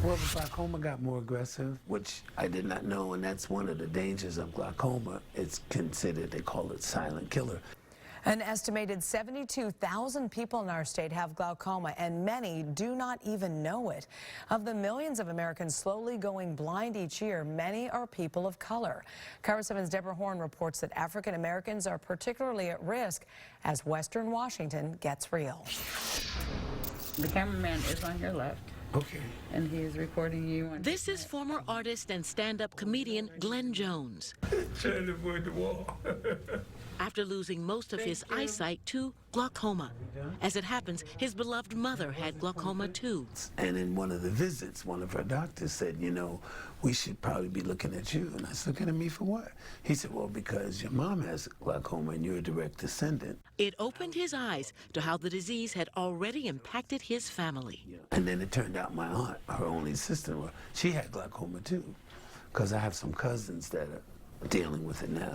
Well, the glaucoma got more aggressive, which I did not know, and that's one of the dangers of glaucoma. It's considered, they call it silent killer. An estimated 72,000 people in our state have glaucoma, and many do not even know it. Of the millions of Americans slowly going blind each year, many are people of color. KIRO 7's Deborah Horn reports that African Americans are particularly at risk as Western Washington gets real. The cameraman is on your left. Okay. And he is reporting you on. This is former artist and stand-up comedian Glenn Jones. Trying to avoid the wall. After losing most of his eyesight to glaucoma. As it happens, his beloved mother had glaucoma too. And in one of the visits, one of her doctors said, you know, we should probably be looking at you. And I said, looking at me for what? He said, well, because your mom has glaucoma and you're a direct descendant. It opened his eyes to how the disease had already impacted his family. And then it turned out my aunt, her only sister, she had glaucoma too, because I have some cousins that are dealing with it now.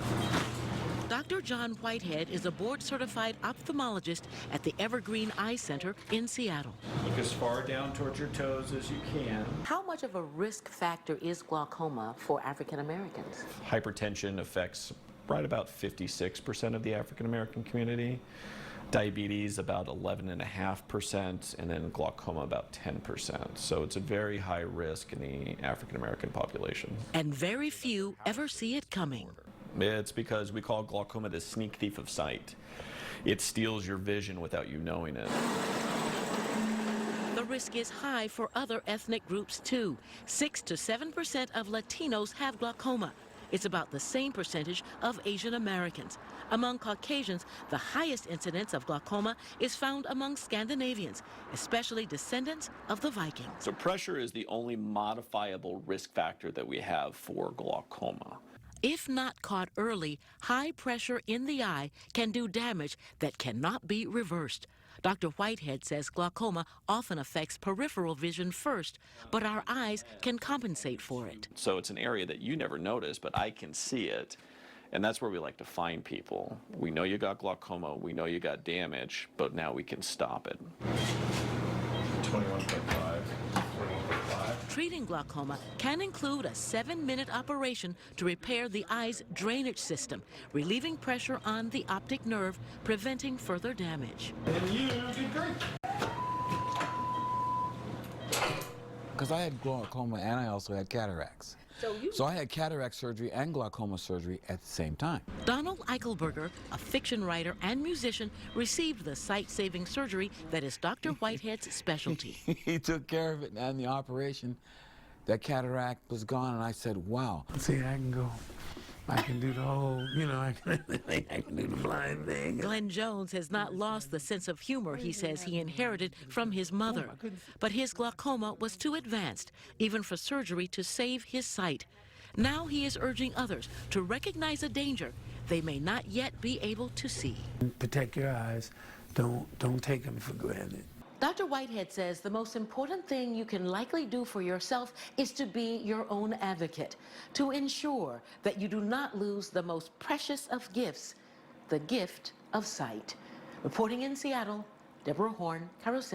Dr. John Whitehead is a board-certified ophthalmologist at the Evergreen Eye Center in Seattle. Look as far down towards your toes as you can. How much of a risk factor is glaucoma for African Americans? Hypertension affects right about 56% of the African American community. Diabetes about 11.5%, and then glaucoma about 10%. So it's a very high risk in the African American population. And very few ever see it coming. It's because we call glaucoma the sneak thief of sight. It steals your vision without you knowing it. The risk is high for other ethnic groups too. 6 to 7% of Latinos have glaucoma. It's about the same percentage of Asian Americans. Among Caucasians, the highest incidence of glaucoma is found among Scandinavians, especially descendants of the Vikings. So pressure is the only modifiable risk factor that we have for glaucoma. If not caught early, high pressure in the eye can do damage that cannot be reversed. Dr. Whitehead says glaucoma often affects peripheral vision first, but our eyes can compensate for it. So it's an area that you never notice, but I can see it. And that's where we like to find people. We know you got glaucoma, we know you got damage, but now we can stop it. 21.5. Treating glaucoma can include a 7-minute operation to repair the eye's drainage system, relieving pressure on the optic nerve, preventing further damage. And you did great. Because I had glaucoma and I also had cataracts. So I had cataract surgery and glaucoma surgery at the same time. Donald Eichelberger, a fiction writer and musician, received the sight-saving surgery that is Dr. Whitehead's specialty. He took care of it, and the operation, that cataract was gone, and I said, wow. See, I can go. I can do the whole, you know, I can do the blind thing. Glenn Jones has not lost the sense of humor he says he inherited from his mother. But his glaucoma was too advanced, even for surgery to save his sight. Now he is urging others to recognize a danger they may not yet be able to see. Protect your eyes. Don't take them for granted. Dr. Whitehead says the most important thing you can likely do for yourself is to be your own advocate, to ensure that you do not lose the most precious of gifts, the gift of sight. Reporting in Seattle, Deborah Horn, KIRO 7.